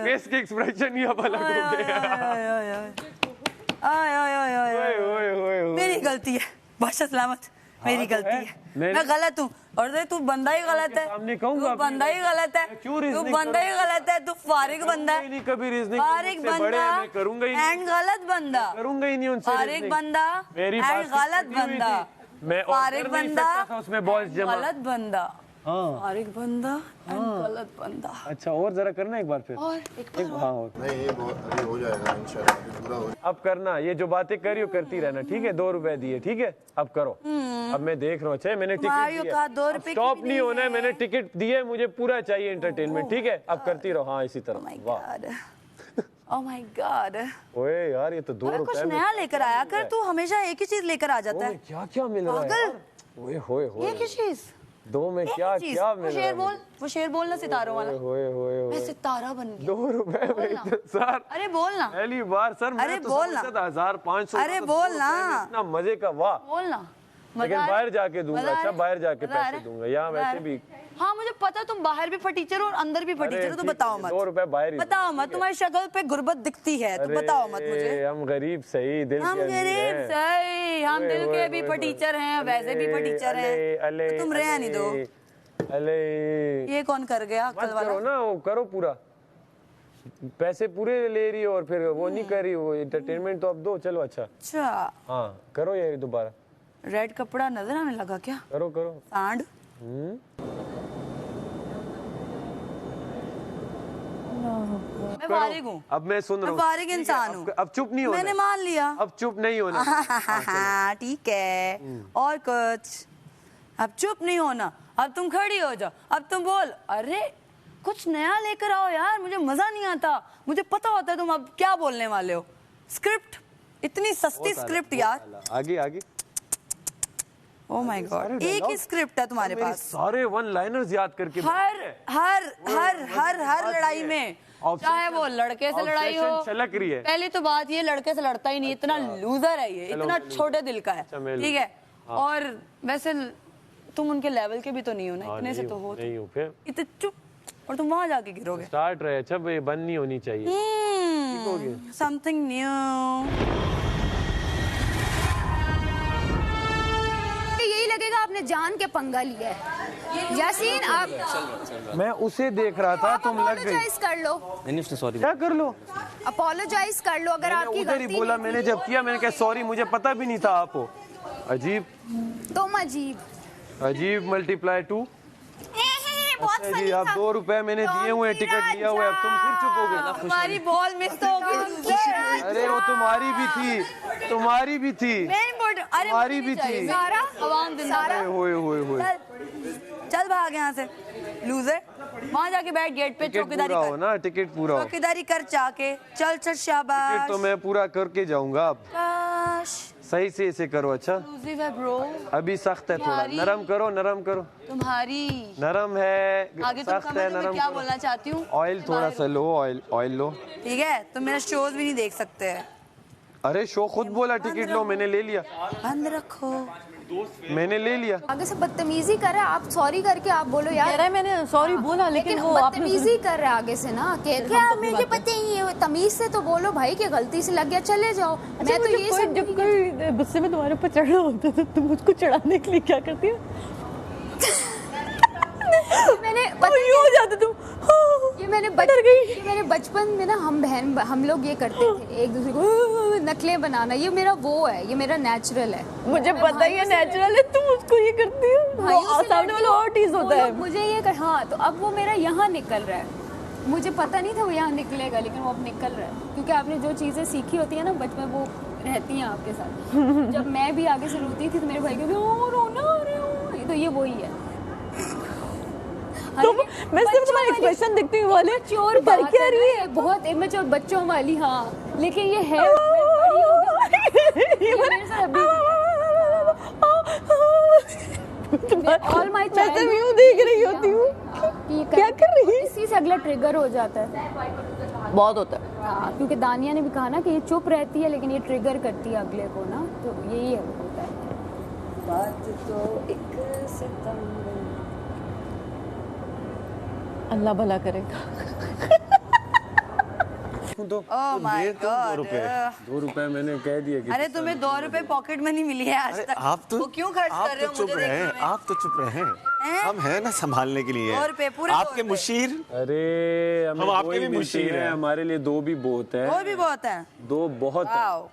Face के expression ही अब अलग हो गए। मेरी गलती है, बादशाह सलामत, मेरी गलती है, मैं गलत हूँ। और तू बंदा ही गलत है, तू बंदा ही गलत है, तू बंदा ही गलत है, तू फारिग बंदा है, नहीं कभी रीजनिंग फारिग बंदा करूंगा ही एंड गलत बंदा, करूंगा ही नहीं उनसे फारिग बंदा मेरी एंड गलत बंदा, मैं फारिग बंदा उसमें बॉल्स जमा गलत बंदा, फारिग बंदा एंड गलत बंदा। अच्छा और जरा करना एक बार फिर और एक बार हाँ और नहीं ये अभी हो जाएगा इंशाल्लाह पूरा हो। अब करना, ये जो बातें करी हो करती रहना, ठीक है? 2 रुपए दिए, ठीक है? अब करो। अब मैं देख रहा हूँ, अच्छा मैंने टिकट दिया, 2 रुपए स्टॉप नहीं होना है, मैंने टिकट दिए, मुझे पूरा चाहिए एंटरटेनमेंट, ठीक है? अब करती रहो, हाँ इसी तरह। वाह ओह माय गॉड, ओए यार ये तो 2 रुपए कुछ नया लेकर आया कर, तू हमेशा एक ही चीज लेकर आ जाता है। क्या क्या मिल रहा है यार? ओए होए होए, एक ही चीज, 2 में क्या क्या मिल रहा है? वो शेर बोलना सितारों वाला। होए होए मैं सितारा बन गया। 2 रुपए में सर, अरे बोलना, पहली बार सर, अरे मैं तो बोलना, समझता था 1500। अरे बोलना, इतना मजे का, वाह। बोलना, लेकिन बाहर जाके दूंगा, अच्छा बाहर जाके पैसे दूंगा, यहाँ वैसे भी। हाँ मुझे पता, तुम बाहर भी फटीचर हो और अंदर भी फटीचर हो, तो बताओ मत। 2 रुपए बाहर ही बताओ मत, तुम्हारी शक्ल पे गुर्बत दिखती है, तो बताओ मत मुझे। हम गरीब सही, दिल हम गरीब सही, हम दिल के भी फटीचर हैं, वैसे भी फटीचर हैं, तो तुम रह नहीं दो। अले ये कौन कर गया कल वाला? करो ना, वो करो पूरा, पैसे पूरे ले रही हो और फिर वो नहीं कर रही, वो एंटरटेनमेंट तो अब दो, चलो। अच्छा हाँ करो ये दोबारा। रेड कपड़ा नजर आने लगा क्या? करो करो सांड। मैं फारिग हूँ, अब मैं सुन रहा हूँ, फारिग इंसान हूँ। अब चुप नहीं होना, मैंने मान लिया, अब चुप नहीं होना। ठीक है, और कुछ? अब चुप नहीं होना, अब तुम खड़ी हो जाओ, अब तुम बोल, अरे कुछ नया लेकर आओ यार, मुझे मजा नहीं आता, मुझे पता होता है तुम अब क्या बोलने वाले हो। स्क्रिप्ट, इतनी सस्ती स्क्रिप्ट यार। आगे आगे। ओह माय गॉड, एक ही स्क्रिप्ट है तुम्हारे पास, सारे 1 लाइनर्स याद करके। हर लड़ाई में, चाहे वो लड़के से लड़ाई हो, छलक रही है। पहली तो बात ये, लड़के से लड़ता ही नहीं, इतना लूजर है ये, इतना छोटे दिल का है, ठीक है? और वैसे तुम उनके लेवल के भी तो नहीं हो ना, इतने से तो हो नहीं हो, फिर इतने चुप, और तुम वहां जाके गिरोगे। स्टार्ट रहे, अच्छा ये बंद नहीं होनी चाहिए। Something new. यही लगेगा आपने जान के पंगा लिया है। यासीन आप, मैं उसे देख रहा था, तुम लग गई। अपोलोजाइज कर लो। मैंने उसने सॉरी क्या कर लो? अपोलोजाइज कर लो अगर आपकी उधर ही गलती बोला, नहीं मैंने जब किया मैंने कहा सॉरी, मुझे पता भी नहीं था आप हो। अजीब, तुम अजीब, अजीब मल्टीप्लाई 2। बहुत अच्छा जी, फनी आप था। 2 रुपए मैंने दिए हुए, टिकट लिया हुआ है, अब तुम फिर चुप हो गए। तुम्हारी बॉल मिस तो हो गई। अरे वो तुम्हारी भी थी, तुम्हारी भी थी, तुम्हारी भी थी। सारा अवाम जिंदाबाद। होए चल भाग यहाँ से लूजर, वहाँ जाके बैठ गेट पे, टिकट चौकीदारी पूरा हो कर, ना, टिकट पूरा हो। चौकीदारी कर जाके, चल चल शाबाश। टिकट तो मैं पूरा करके जाऊंगा। अब काश सही से इसे करो। अच्छा लूजिव है ब्रो, अभी सख्त है थोड़ा, तुम्हारी- नरम करो, नरम करो। तुम्हारी नरम है, आगे तुम सख्त समझ है, लो मैं नरम क्या करो। बोलना चाहती हूँ। ऑयल थोड़ा सा लो, ऑयल लो। ठीक है, तुम मेरा शोज भी नहीं देख सकते हैं। अरे शो खुद बोला टिकट लो, मैंने ले लिया, बंद रखो। मैंने ले लिया। आगे से बदतमीजी कर रहा है, आप सॉरी करके आप बोलो यार। कह रहा है मैंने सॉरी बोला, लेकिन वो आपने बदतमीजी कर रहा है आगे से ना, कि क्या मुझे पता ही है, तमीज से तो बोलो भाई कि गलती से लग गया, चले जाओ। मैं तो ये सब जब कोई गुस्से में तुम्हारे ऊपर चढ़ रहा होता है, तुम उसको चढ़ाने के लिए क्या करती हो? मैंने हो जाते तुम, ये मैंने बचपन में ना, हम लोग ये करते थे एक दूसरे को नकलें बनाना, ये मेरा वो है, ये मेरा नेचुरल है। मुझे पता ही है नेचुरल है, तुम उसको ये करती हो, सामने वाला और टीज होता है। मुझे ये हाँ, तो अब वो मेरा यहाँ निकल रहा है, मुझे पता नहीं था वो यहाँ निकलेगा, लेकिन वो अब निकल रहा है, क्योंकि आपने जो चीज़ें सीखी होती है ना बचपन, वो रहती हैं आपके साथ। जब मैं भी आगे से रोती थी तो मेरे भाई को रोना आ रहे हो, तो ये वही है। तो मैं सिर्फ तुम्हारा एक्सप्रेशन देखती हूँ वाले चोर कर क्या रही है, बहुत इमेच्योर बच्चों वाली, हाँ, लेकिन ये है ऑल माय चाइल्ड व्यू देख रही होती हूँ, क्या कर रही है? इसी से अगला ट्रिगर हो जाता है, बहुत होता है। हाँ, क्योंकि दानिया ने भी कहा ना कि ये चुप रहती है लेकिन ये ट्रिगर करती है अगले को ना, तो यही है होता है। बात तो एक सितंबर, अल्लाह भला करेगा। देखूं तो ओह माय दे तो 2 गॉड। रुपए। 2 रुपए मैंने कह दिया कि अरे तुम्हें 2 रुपए पॉकेट मनी मिली है आज तक। आप तो वो क्यों खर्च कर रहे हो चुप मुझे रहे, देखने में? आप तो चुप रहे। हैं? हम हैं ना संभालने के लिए। 2 रुपए, पूरे 2 आपके रुपए। मुशीर, अरे हमें हम आपके दो ही भी मिलती मुशीर है, हैं। हमारे लिए 2 भी बहुत है। और भी बहुत है। 2 बहुत है। वाओ।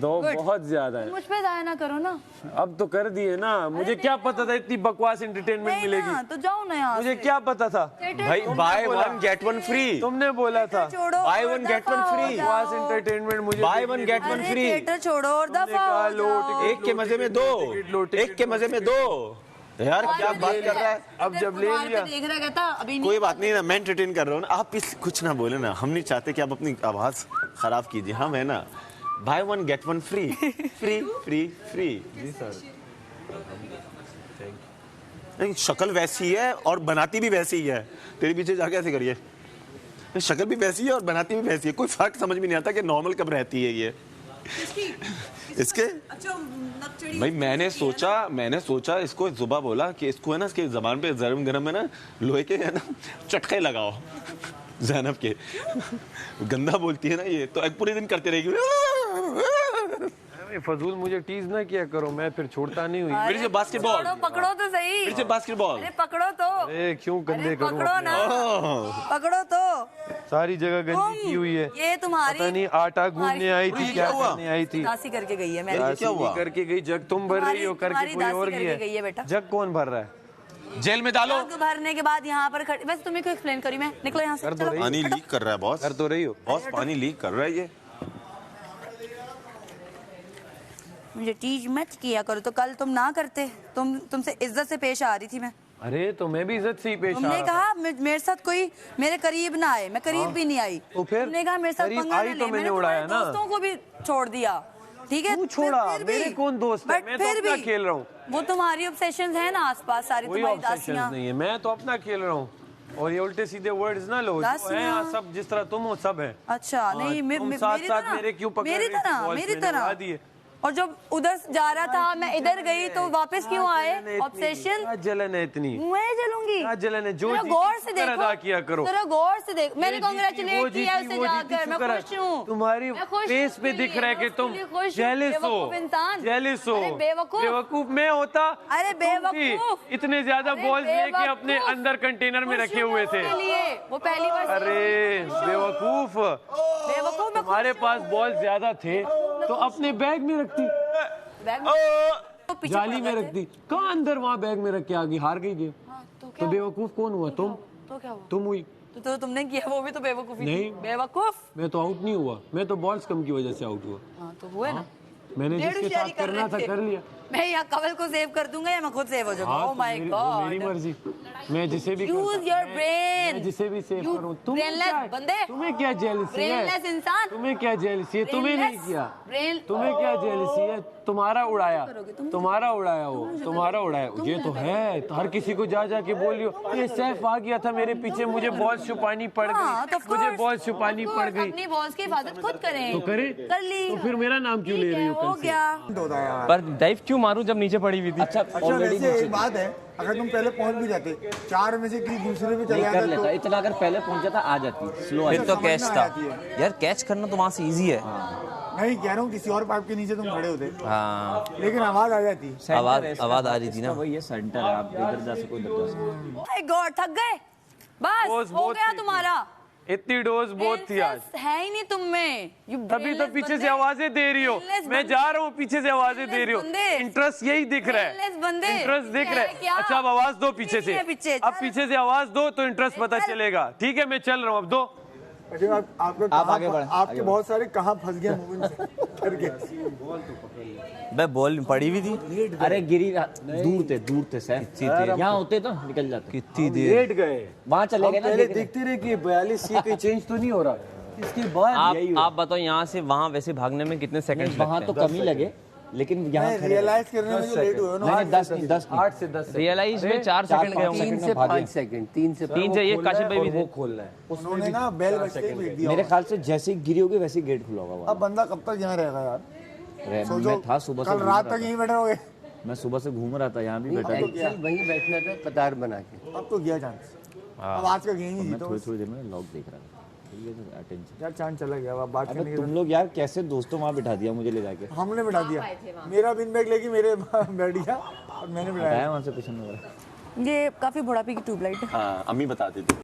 2 Good. बहुत ज्यादा है। मुझ पे जाया ना करो ना। अब तो कर दिए ना, मुझे क्या पता था इतनी बकवास एंटरटेनमेंट नहीं मिलेगी। ना, तो जाओ ना यहाँ मुझे से। क्या पता था। भाई बाय 1 गेट 1 फ्री। तुमने बोला था छोड़ो Buy और 1 get दफा 1 हो free। जाओ। बकवास एंटरटेनमेंट मुझे बाय 1 गेट 1 अरे फ्री। थिएटर छोड़ो और दफा कहा, हो लो, जाओ। एक के मजे में 2, एक के मजे में 2। यार क्या बात कर रहा है। अब जब ले फुटबॉल पे लिया देख रहा कहता अभी नहीं। कोई बात नहीं ना, मैं एंटरटेन कर रहा हूँ ना, आप इस कुछ ना बोले ना। हम नहीं चाहते कि आप अपनी आवाज खराब कीजिए। हम है ना buy 1 get 1 free, free free free. जी सर। नहीं शक्ल वैसी है और बनाती भी वैसी ही है। तेरे पीछे जाके ऐसे करिए। शक्ल भी वैसी है और बनाती भी वैसी है। कोई फर्क समझ में नहीं आता कि नॉर्मल कब रहती है ये। इसके भाई मैंने सोचा इसको जुबा बोला कि इसको है ना इसके जबान पे गरम गरम है ना लोहे के है ना चटके लगाओ ज़ैनब के। गंदा बोलती है ना ये, तो एक पूरे दिन करते रहेगी। फजूल मुझे टीज ना किया करो, मैं फिर छोड़ता नहीं हुई। मेरे से बास्केटबॉल, छोड़ो, पकड़ो तो सही। मेरे से बास्केटबॉल। अरे पकड़ो तो। अरे क्यों गंदे अरे करूं पकड़ो अपने ना, आप? पकड़ो तो। सारी जगह गंदी की हुई है। ये तुम्हारी पता नहीं आटा गूंदने आई थी, क्या हुआ? करने आई थी। दासी करके गई है मेरी। ये क्या हुआ? करके गई जग तुम भर रही हो, करके तुम्हारी कोई और दासी करके गई है बेटा। जग कौन भर रहा है? जेल में डालो। जग भरने के बाद यहाँ पर खड़ी, वैसे तुम्हें क्यों एक्सप्लेन करी मैं? निकलो यहाँ से, कर दो चलो। रही। पानी लीक कर रहा है बॉस। कर तो रही हो। बॉस पानी लीक कर रहा है ये। मुझे टीज मत किया करो, तो कल तुम ना करते। तुमसे इज्जत से पेश आ रही थी मैं। अरे तो मैं भी इज्जत से ही पेश आ तुमने रहा था। कहा मेरे साथ कोई मेरे करीब ना आए, मैं करीब भी नहीं आई। तो फिर तुमने कहा मेरे साथ करीब पंगा आई ना तो ले, मैंने मैंने उड़ाया तुम्हारे ना। दोस्तों को भी छोड़ दिया। ठीक है, तू छोड़ा, फिर भी। मेरे कौन दोस्त है? But मैं तो फिर अपना भी खेल रहा हूँ। वो तुम्हारी ऑब्सेशंस है ना आसपास सारी, कोई तुम्हारी ऑब्सेशन दासियां। नहीं है, मैं तो अपना खेल रहा हूँ। और ये उल्टे सीधे वर्ड्स ना लो, जो दासियां। हैं यहाँ सब जिस तरह तुम हो सब है। अच्छा नहीं, तुम साथ मेरी साथ तरह, मेरे क्यों पकड़ मेरी रही थी? तरह, बॉल्स मेरी मैंने उड़ा तरह। दिए। और जब उधर जा रहा था मैं इधर गई तो वापस क्यों आए? ऑब्सेशन। क्या जलन है इतनी? मैं जलूंगी। क्या जलन है? जो जरा जी गौर से शुक्र देखो, अदा किया करो। जरा गौर से देखो। मैंने ये जीती, कांग्रेचुलेट वो किया जीती, उसे वो जाकर, जीती, मैं शुक्र है। खुश हूँ। तुम्हारी मैं खुश फेस हूँ पे उसके दिख लिए, रहा है कि मैं तुम उसके लिए खुश हूँ। जेलिस हो, बेवकूफ इंसान। जेलिस हो। अरे बेवकूफ। बेवकूफ मैं होता। अरे तुम बेवकूफ। भी इतने ज्यादा अरे बॉल्स लेके बेवकूफ। अपने अंदर कंटेनर में खुश रखे हूँ हुए मैं थे। उसके लिए। वो पहली बार अरे बेवकूफ, बेवकूफ। मैं तुम्हारे पास बॉल ज्यादा थे तो अपने बैग में रखती, तो पीछे जाली पड़ में गए रख थे। दी। कहाँ अंदर वहाँ बैग में रख के आ गई, हार गई गेम। हाँ, तो तो क्या बेवकूफ कौन हुआ? तुम। तो क्या हुआ? तुम हुई। तो तुमने किया, वो भी तो बेवकूफी थी। नहीं। बेवकूफ। मैं तो आउट नहीं हुआ, मैं तो बॉल्स कम की वजह से आउट हुआ। हाँ तो हुए ना। मैंने डेढ़ जिसके होशियारी साथ कर करना रहे था थे। कर लिया। मैं यहाँ कवल को सेव कर दूंगा या मैं खुद सेव हो जाऊंगा? हाँ, ओह तो माय मेरी गॉड। मर्जी, मैं जिसे भी यूज करता- योर मैं ब्रेन। जिसे भी सेव You करूं। तुम brainless क्या- बंदे। तुम्हें क्या जेलसी है? ब्रेनलेस इंसान। तुम्हें क्या जेलसी है? तुम्हें नहीं Brainless। किया। ब्रेन। तुम्हें क्या जेलसी है? तुम्हारा उड़ाया, तुम्हारा उड़ाया, वो तुम्हारा उड़ाया। ये तो है, तो हर किसी को जा के बोल रही हो ये सैफ आ गया था मेरे पीछे, मुझे बॉल छुपानी पड़ हाँ, तो गई, of मुझे course, बॉल छुपानी of पड़ course, गई। अपनी बॉल्स की हिफाजत खुद करें। तो करे, कर ली। तो फिर मेरा नाम क्यों ले ठीक रही है, हो? हो कल से गया। पर डाइव क्यों मारूं जब नीचे पड़ी हुई थी? अच्छा वैसे एक बात है, अगर तुम पहले पहुंच भी जाते, 4 में से किसी दूसरे पे चले कर जाते लेता, तो इतना अगर पहले पहुंच जाता आ जाती स्लो। फिर तो समझ कैच में आ था जाती है। यार, कैच करना तो वहां से इजी है। नहीं कह रहा हूँ किसी और पाइप के नीचे तुम खड़े होते, हाँ, लेकिन आवाज आ जाती। आवाज आ रही थी ना। वही ये सेंटर है, आप इधर जा सको उधर जा सको। माय गॉड, थक गए बस, डोज हो बहुत गया थी। तुम्हारा। इतनी डोज बहुत थी आज। Brainless है ही नहीं तुम में। You तभी तो brainless पीछे से बंदे। आवाजें दे रही हो। Brainless मैं बंदे। जा रहा हूँ, पीछे से आवाजें दे रही हो। बंदे। इंटरेस्ट यही दिख रहा Brainless है, बंदे। इंटरेस्ट दिख क्या रहा है, क्या? है। अच्छा अब आवाज दो पीछे नहीं से, है पीछे, अब चल। पीछे से आवाज दो तो इंटरेस्ट पता चल। चलेगा। ठीक है मैं चल रहा हूँ, अब दो। अच्छा, आप आगे बढ़ें, आपके आगे बहुत सारे कहाँ फंस गए मूवमेंट करके। बे बॉल पड़ी हुई थी। अरे गिरी दूर थे सर, यहाँ होते तो निकल जाते। कितनी लेट गए, वहाँ चले गए ना पहले देखने। देखते रहे कि 42 ये कहीं चेंज तो नहीं हो रहा। इसके बाद यही आप बताओ यहाँ से वहाँ वैसे भागने में कितने सेकंड वहाँ तो कम ही लगे, लेकिन यहाँ खड़े रियलाइज करने में जो लेट हुए हो ना, मैंने 10 8 से 10 रियलाइज में 4 सेकंड गए होंगे। 3 से 5 सेकंड, 3 से 3 से ये काशिफ भाई भी वो थे। खोलना है। उन्होंने ना बेल बजते ही भेज दिया मेरे होगा। ख्याल से जैसे ही गिरी होगी वैसे ही गेट खुला होगा। अब बंदा कब तक यहाँ रहेगा यार? मैं था सुबह से कल घूम रात रहा तक था। यहीं बैठे रहोगे? मैं सुबह से घूम रहा था, यहाँ भी बैठा था। वहीं बैठना था कतार बना के। अब तो गया चांस। अब आज का गेम ही मैं जीतो। थोड़ी देर में लॉक देख रहा था। यार चांद चला गया, अब बात करने की तुम लोग यार कैसे दोस्तों वहाँ बिठा दिया मुझे ले जाके, हमने बिठा दिया, मेरा बिन बैग लेके मेरे बैठ गया और मैंने बिठाया। आया वहाँ से कुछ नहीं हो रहा। ये काफी बुढ़ापे की ट्यूबलाइट है। हाँ अम्मी बताती थी।